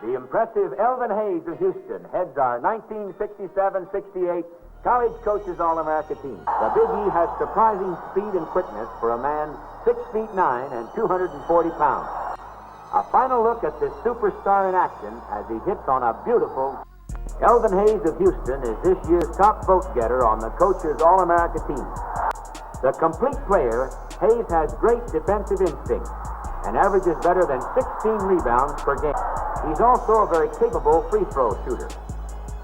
The impressive Elvin Hayes of Houston heads our 1967-68 College Coaches All-America team. The Big E has surprising speed and quickness for a man 6 feet 9 and 240 pounds. A final look at this superstar in action as he hits on a beautiful... Elvin Hayes of Houston is this year's top vote-getter on the Coaches All-America team. The complete player, Hayes has great defensive instinct and averages better than 16 rebounds per game. He's also a very capable free-throw shooter.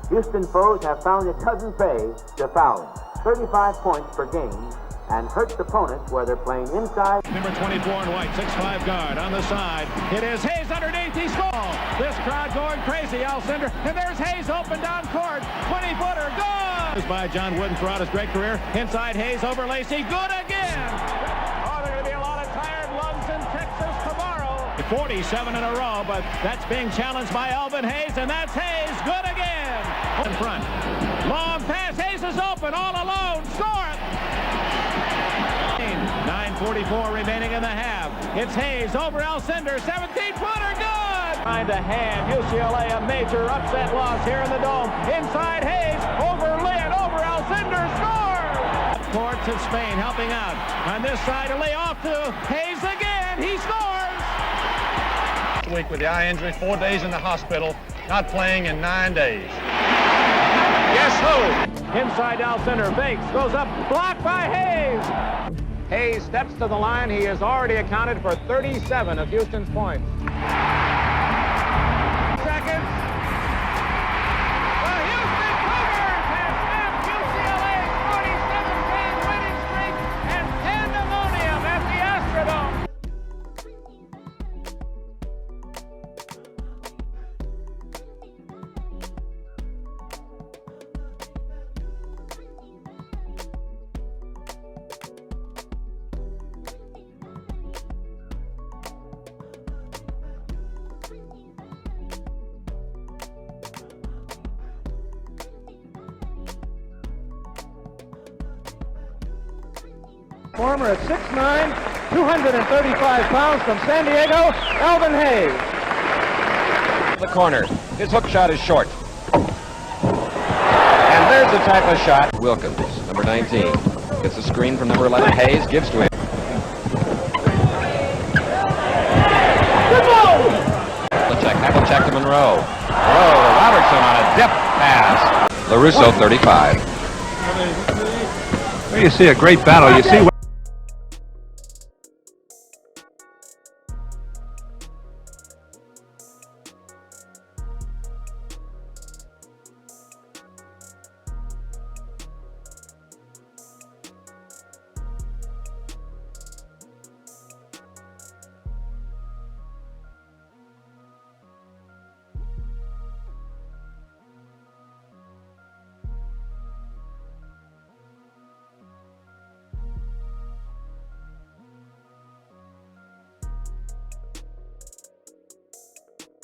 Houston foes have found it doesn't pay to foul him. 35 points per game and hurts opponents where they're playing inside. Number 24 in white, 6'5" guard on the side. It is Hayes underneath. He scores. This crowd going crazy. Alcindor, and there's Hayes open down court. 20-footer, good. By John Wooden throughout his great career. Inside Hayes over Lacey, good again. Oh, there are going to be a lot of tired lungs in Texas tomorrow. 47 in a row, but that's being challenged by Elvin Hayes, and that's Hayes, good again. In front, long pass. Hayes is open, all alone. Score it. 9:44 remaining in the half. It's Hayes over Alcindor, 17-footer, good! Trying to hand UCLA a major upset loss here in the Dome. Inside Hayes, over Lynn, over Alcindor, scores! Courts of Spain helping out. On this side, a lay off to Hayes again, he scores! Week with the eye injury, 4 days in the hospital, not playing in 9 days. Yes, who? Inside Alcindor, fakes, goes up, blocked by Hayes! Hayes steps to the line. He has already accounted for 37 of Houston's points. Seconds. The Houston Cougars have snapped UCLA's 47-game winning streak and pandemonium at the Astrodome. Former at 6'9", 235 pounds from San Diego, Elvin Hayes. The corner. His hook shot is short. And there's the type of shot. Wilkins, number 19. Gets a screen from number 11. Hayes gives to him. Havlicek to Monroe. Monroe to Robertson on a depth pass. LaRusso, 35. Well, you see a great battle. You see.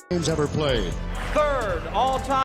Games ever played. Third all-time.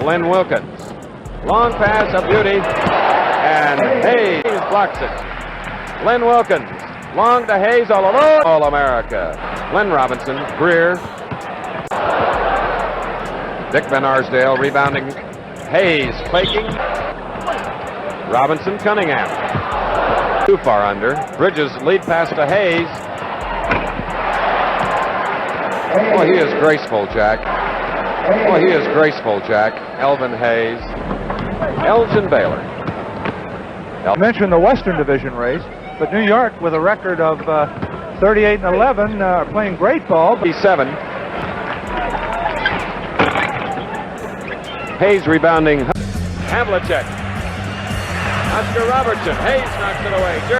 Len Wilkins. Long pass, a beauty. And Hayes blocks it. Len Wilkins. Long to Hayes all alone. All-America. Len Robinson. Greer. Dick Van Arsdale rebounding. Hayes faking. Robinson, Cunningham. Too far under. Bridges lead pass to Hayes. Boy, he is graceful, Jack. Boy, he is graceful, Jack. Elvin Hayes. Elgin Baylor. You mentioned the Western Division race, but New York, with a record of 38-11, are playing great ball. 7. Hayes rebounding. Havlicek. Oscar Robertson. Hayes knocks it away.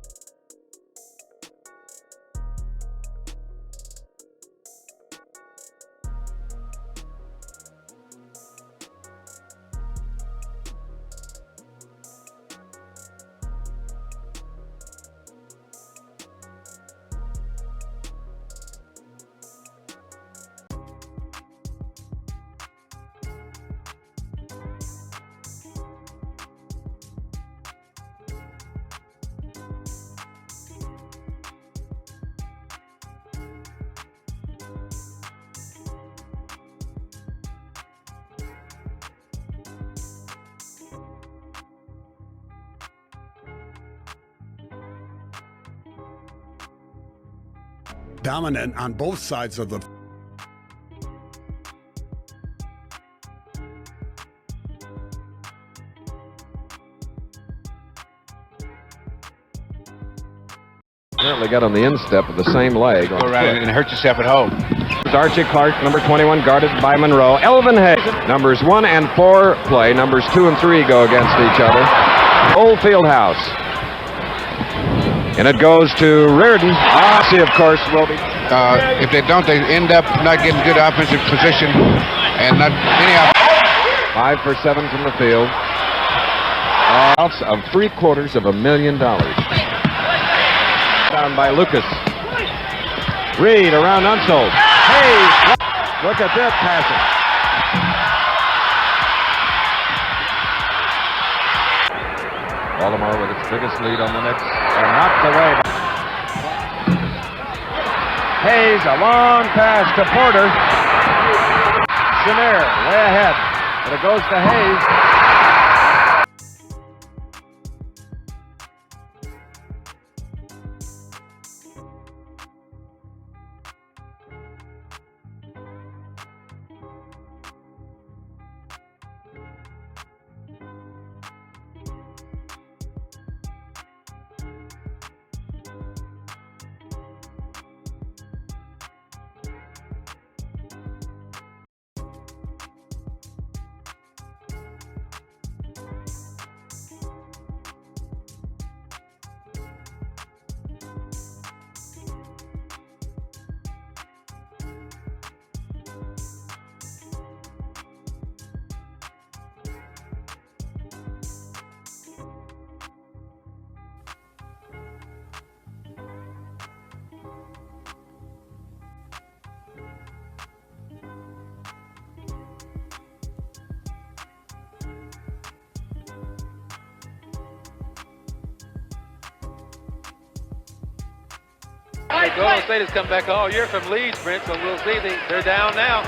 Dominant on both sides of the apparently got on the instep of the same leg. Go around and hurt yourself at home. Archie Clark, number 21, guarded by Monroe. Elvin Hayes. Numbers 1 and 4 play. Numbers 2 and 3 go against each other. Old Fieldhouse. And it goes to Reardon. Ossie, of course, will be. If they don't, they end up not getting good offensive position and not any. 5 for 7 from the field. Outs of $750,000. Down by Lucas. Reed around Unsold. Hayes. Look at that passing. Baltimore with its biggest lead on the Knicks and knocked away. Hayes, a long pass to Porter. Chenier way ahead, but it goes to Hayes. Golden State has come back all year from Leeds, Brent, so we'll see. They're down now.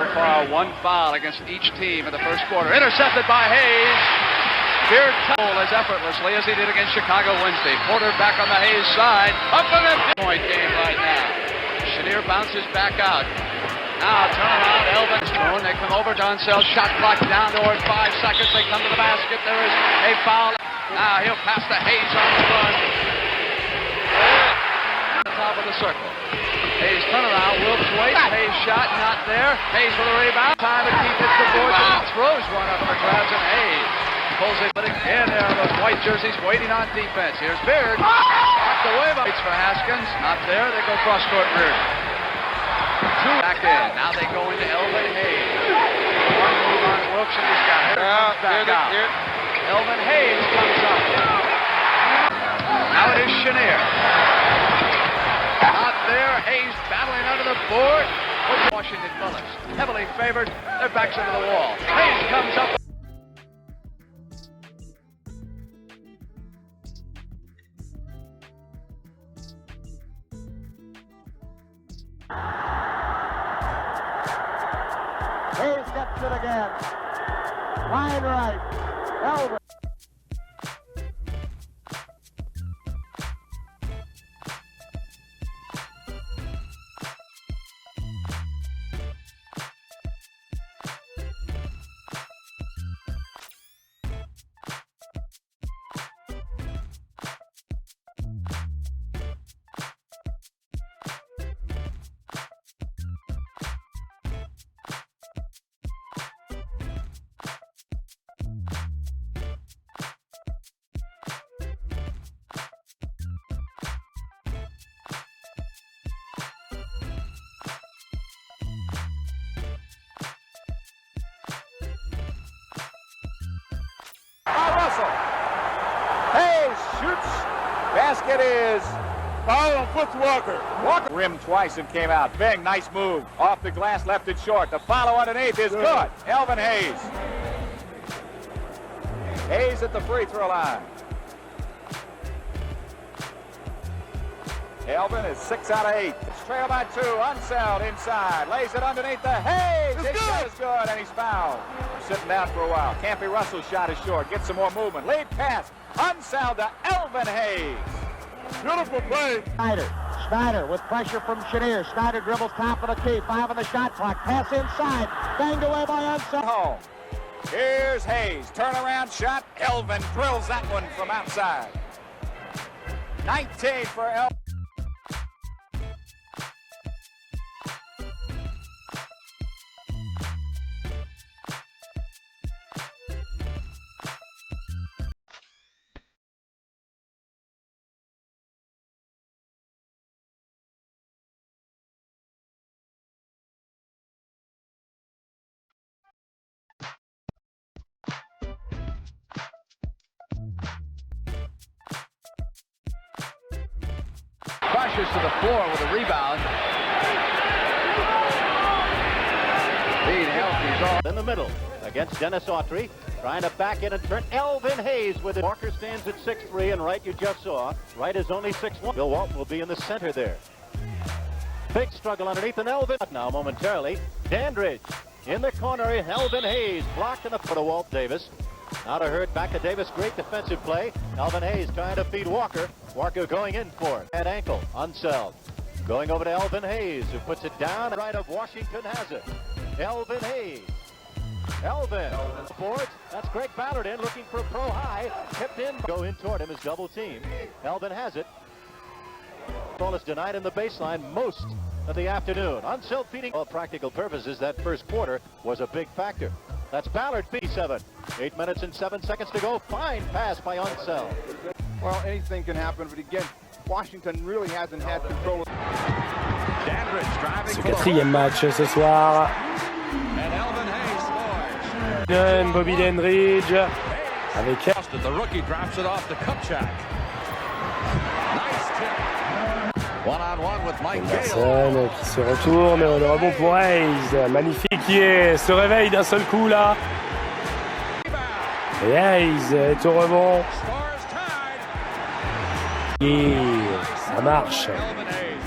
So far, one foul against each team in the first quarter. Intercepted by Hayes. Beard told as effortlessly as he did against Chicago Wednesday. Porter back on the Hayes side. Up and in. Point game right now. Chenier bounces back out. Now turn around. Elvin thrown. They come over. Doncel shot clock down toward 5 seconds. They come to the basket. There is a foul. Now he'll pass to Hayes on the run. On the top of the circle. Hayes turnaround. Wilkes waits. Hayes shot not there. Hayes for the rebound. Time to keep it to board. He throws one up in the grabs and Hayes pulls it, but again there are those white jerseys waiting on defense. Here's Beard. Knocked away by for Haskins. Not there. They go cross court rear. Two back in. Now they go into Elvin Hayes. One move on Wilkes and he's got it. Back out. Elvin Hayes comes up. Now it is Chenier. Not there. Hayes battling under the board. Washington Bullets heavily favored. Their backs into the wall. Hayes comes up. Hayes gets it again. Line right. Elvin. Hayes shoots. Basket is foul on Foots Walker. Walker rimmed twice and came out. Bang, nice move. Off the glass, left it short. The follow underneath is good. Elvin Hayes. Hayes at the free throw line. Elvin is 6 out of 8. It's trailed by 2. Unseld inside. Lays it underneath the Hayes. His shot is good, and he's fouled. Sitting down for a while. Campy Russell's shot is short. Get some more movement. Lead pass. Unseld to Elvin Hayes. Beautiful play. Schneider with pressure from Chenier. Schneider dribbles top of the key. 5 on the shot clock. Pass inside. Banged away by Unseld. Home. Here's Hayes. Turnaround shot. Elvin drills that one from outside. 19 for Elvin. Crushes to the floor with a rebound. Being healthy off in the middle against Dennis Autry. Trying to back in and turn. Elvin Hayes with it. Walker stands at 6'3", and Wright you just saw. Wright is only 6'1". Bill Walton will be in the center there. Big struggle underneath, and Elvin now momentarily. Dandridge in the corner. Elvin Hayes blocked in the foot of Walt Davis. Now to Hurd, back to Davis. Great defensive play. Elvin Hayes trying to feed Walker. Walker going in for it. At ankle. Unseld. Going over to Elvin Hayes, who puts it down. Right of Washington has it. Elvin Hayes. Elvin. Boards. That's Greg Ballard in, looking for a pro high. Tipped in. Go in toward him as double team. Elvin has it. Ball is denied in the baseline most of the afternoon. Unseld feeding. For all practical purposes, that first quarter was a big factor. That's Ballard, 7. 8 minutes and 7 seconds to go. Fine pass by Unseld. Well, anything can happen, but again, Washington really hasn't had control. Dandridge driving. Ce quatrième match ce soir. And Elvin Hayes scores. Jeune Bobby Dandridge avec the rookie drops it off to Kupchak. Nice tip. One-on-one with Mike Anderson qui se retourne, le rebond pour Hayes, magnifique qui se réveille d'un seul coup là. Et Hayes est au rebond. Et ça marche.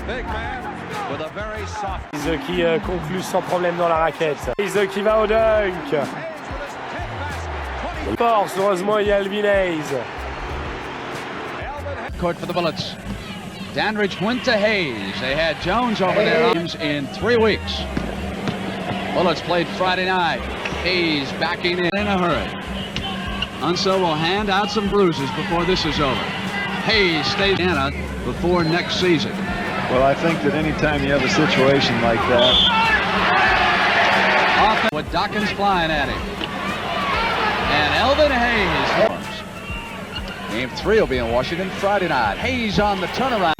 Big man. with a very soft. Hayes qui conclut sans problème dans la raquette. Hayes qui va au dunk. Force, heureusement, il y a Elvin Hayes. Court for the Bullets. Dandridge went to Hayes. They had Jones over there in 3 weeks. Bullets played Friday night. Hayes backing in a hurry. Unso will hand out some bruises before this is over. Hayes stays in before next season. Well, I think that anytime you have a situation like that. Off with Dawkins flying at him. And Elvin Hayes. Game 3 will be in Washington Friday night. Hayes on the turnaround.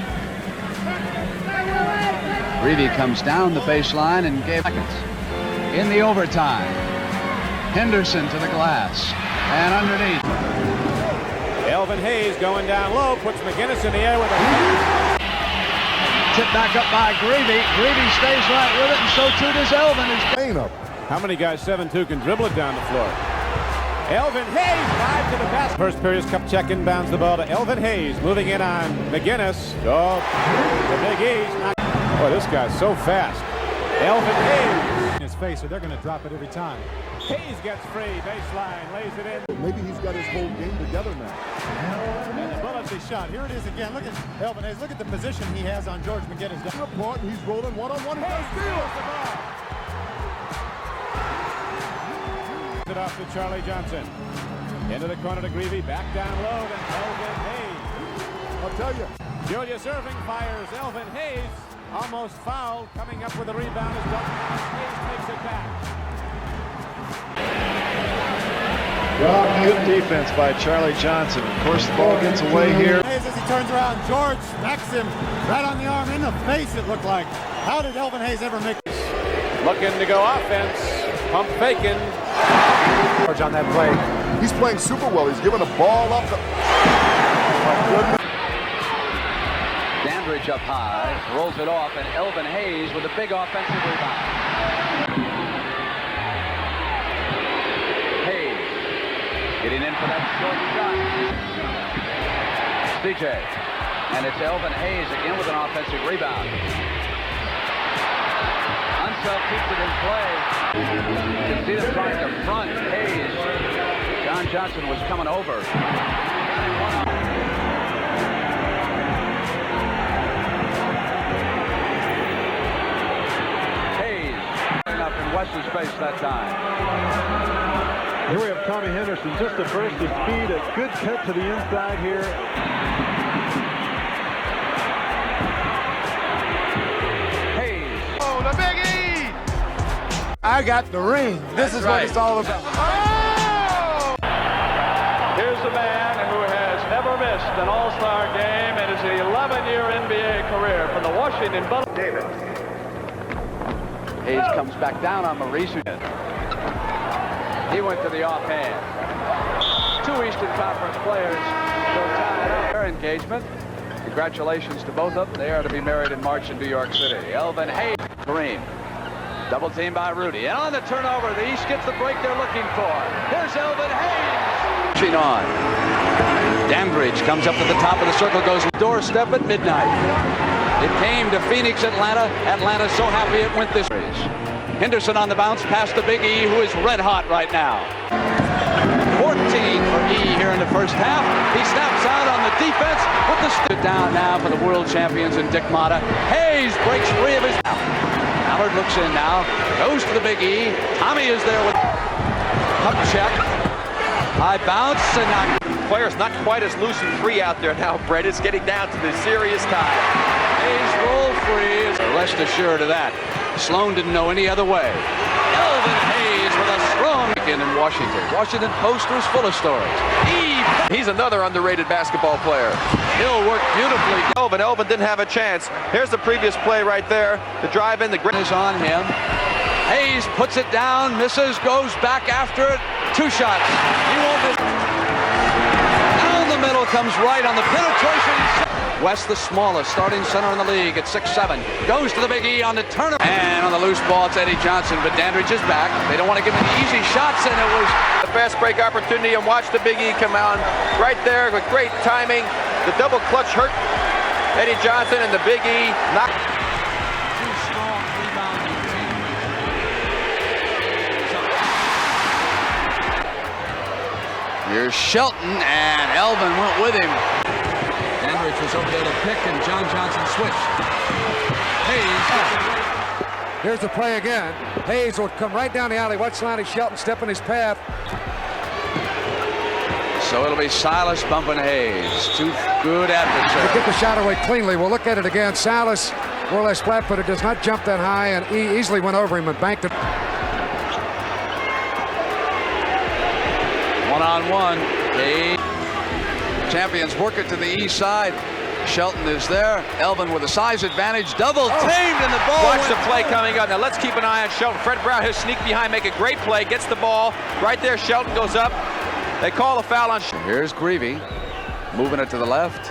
Greavy comes down the baseline and gave seconds. In the overtime. Henderson to the glass. And underneath. Elvin Hayes going down low, puts McGinnis in the air with a tip back up by Greavy. Greavy stays right with it, and so too does Elvin. How many guys 7-2 can dribble it down the floor? Elvin Hayes live to the basket. First period's cup check inbounds the ball to Elvin Hayes, moving in on McGinnis. Oh, the Big E's. Boy, this guy's so fast. Elvin Hayes in his face, so they're going to drop it every time. Hayes gets free, baseline, lays it in. Maybe he's got his whole game together now. And the Bullets is shot. Here it is again. Look at Elvin Hayes. Look at the position he has on George McGinnis. Apart, and he's rolling one-on-one. He's got a steal. It off to Charlie Johnson. Into the corner to Greavy. Back down low to Elvin Hayes. I'll tell you. Julius Irving fires. Elvin Hayes almost fouled. Coming up with a rebound is Hayes takes it back. Good defense by Charlie Johnson. Of course, the ball gets away here. Hayes as he turns around, George smacks him right on the arm, in the face it looked like. How did Elvin Hayes ever make this? Looking to go offense. Pump faking. George on that play. He's playing super well. He's giving the ball up. Dandridge up high, rolls it off, and Elvin Hayes with a big offensive rebound. Getting in for that short shot. CJ. And it's Elvin Hayes again with an offensive rebound. Unself keeps it in play. You can see them trying to front Hayes. John Johnson was coming over. Hayes up in West's face that time. Here we have Tommy Henderson, just a burst of speed, a good cut to the inside here. Hayes. Oh, the Big E! I got the ring. This is what it's all about. Oh! Here's a man who has never missed an all-star game in his 11-year NBA career from the Washington Bullets. David. Hayes comes back down on Maurice. He went to the offhand. 2 Eastern Conference players will tie up their engagement. Congratulations to both of them. They are to be married in March in New York City. Elvin Hayes, Kareem. Double team by Rudy. And on the turnover, the East gets the break they're looking for. Here's Elvin Hayes. Pushing on. Dandridge comes up to the top of the circle, goes doorstep at midnight. It came to Phoenix, Atlanta. Atlanta so happy it went this race. Henderson on the bounce past the Big E, who is red hot right now. 14 for E here in the first half. He snaps out on the defense with the down now for the world champions in Dick Motta. Hayes breaks free of his. Howard looks in now, goes to the Big E. Tommy is there with puck check. High bounce and not. Players not quite as loose and free out there now, Brett. It's getting down to the serious time. Hayes roll free. Rest assured of that. Sloan didn't know any other way. Elvin Hayes with a strong weekend in Washington. Washington Post was full of stories. He's another underrated basketball player. He'll work beautifully. Elvin didn't have a chance. Here's the previous play right there. The drive in, the grip is on him. Hayes puts it down, misses, goes back after it. 2 shots. He won't miss. Down the middle comes right on the penetration. West, the smallest starting center in the league at 6'7", goes to the Big E on the turnover. And on the loose ball, it's Eddie Johnson, but Dandridge is back. They don't want to give him the easy shots, and it was a fast break opportunity, and watch the Big E come out right there with great timing. The double clutch hurt Eddie Johnson, and the Big E knocked. Here's Shelton, and Elvin went with him. Andrich was over there to pick, and John Johnson switched. Hayes. Here's the play again. Hayes will come right down the alley. Watch Lonnie Shelton step in his path. So it'll be Silas bumping Hayes. Two good adversaries. To get the shot away cleanly. We'll look at it again. Silas, more or less flat-footed, does not jump that high, and he easily went over him and banked it. One-on-one. Hayes. Champions work it to the east side. Shelton is there. Elvin with a size advantage. Double teamed, and the ball. Watch the play coming up. Now let's keep an eye on Shelton. Fred Brown has sneaked behind, make a great play, gets the ball. Right there, Shelton goes up. They call a foul on Shelton. Here's Greavy. Moving it to the left.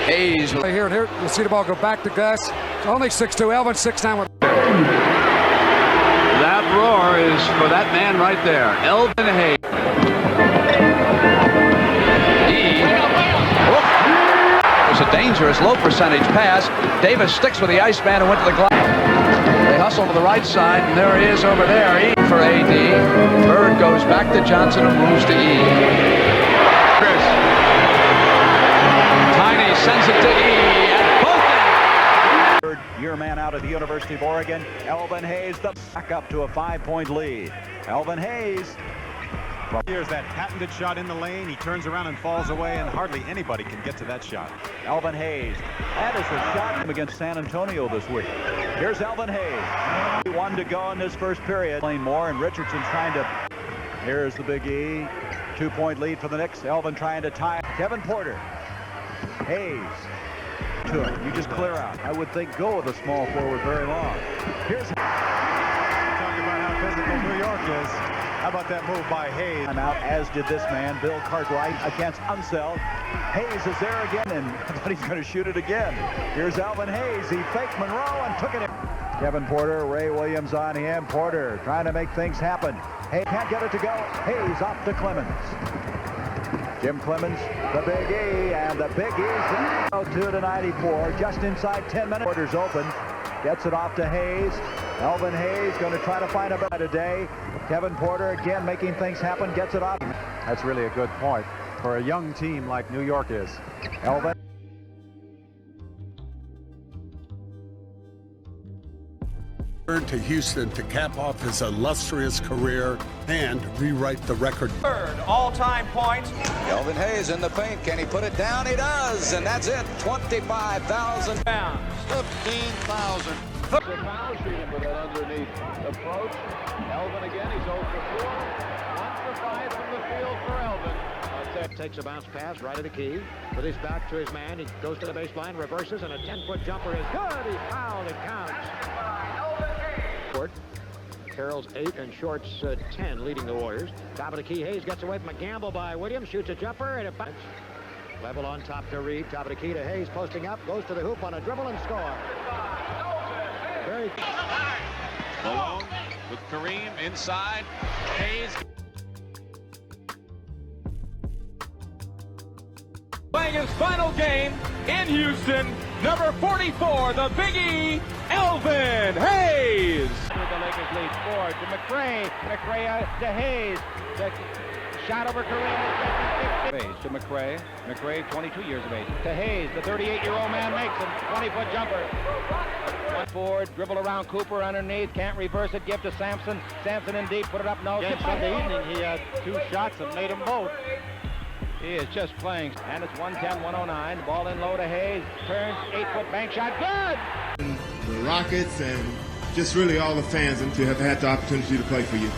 Hayes. Here and here, you'll see the ball go back to Gus. Only 6'2", Elvin 6'9". That roar is for that man right there, Elvin Hayes. It was a dangerous low percentage pass. Davis sticks with the Iceman and went to the glass. They hustle to the right side, and there he is over there. E for AD. Bird goes back to Johnson and moves to E. Chris. Tiny sends it to E. And both. Third-year man out of the University of Oregon, Elvin Hayes, the back up to a 5-point lead. Elvin Hayes. Here's that patented shot in the lane. He turns around and falls away, and hardly anybody can get to that shot. Elvin Hayes. That is the shot against San Antonio this week. Here's Elvin Hayes. 1 to go in this first period. Lane Moore and Richardson trying to. Here's the Big E. 2-point lead for the Knicks. Elvin trying to tie. Kevin Porter. Hayes. To it. You just clear out. I would think go with a small forward very long. Here's. Talk about how physical New York is. How about that move by Hayes? I'm out, as did this man, Bill Cartwright, against Unseld. Hayes is there again, and I thought he's going to shoot it again. Here's Elvin Hayes. He faked Monroe and took it in. Kevin Porter, Ray Williams on him. Porter trying to make things happen. Hayes can't get it to go. Hayes off to Clemens. Jim Clemens, the Big E, and the Big E's 2 to 94, just inside 10 minutes. Porter's open, gets it off to Hayes. Elvin Hayes going to try to find a better today. Kevin Porter again making things happen, gets it off. That's really a good point for a young team like New York is. Elvin. To Houston to cap off his illustrious career and rewrite the record. Third all-time points. Elvin Hayes in the paint. Can he put it down? He does, and that's it. 25,000 pounds. 15,000. The foul shooting with that underneath approach. Elvin again, he's 0 for 4. 1 for 5 from the field for Elvin. Takes a bounce pass right at the key. With his back to his man, he goes to the baseline, reverses, and a 10-foot jumper is good. He fouled, it counts. Carroll's 8 and Short's 10, leading the Warriors. Top of the key, Hayes gets away from a gamble by Williams, shoots a jumper, and it bounces. Level on top to Reed, top of the key to Hayes, posting up, goes to the hoop on a dribble and score. Very Malone with Kareem inside. Hayes playing his final game in Houston, number 44, the Big E, Elvin Hayes. The Lakers lead 4 to McRae. McRae to Hayes. The shot over Kareem. To McRae. McRae, 22 years of age. To Hayes. The 38-year-old man makes a 20-foot jumper. One forward, dribble around Cooper underneath. Can't reverse it. Give to Sampson. Sampson in deep. Put it up. No. Sunday evening, he had 2 shots and made them both. He is just playing. And it's 110-109. The ball in low to Hayes. Turns. 8-foot bank shot. Good! The Rockets and just really all the fans to have had the opportunity to play for you.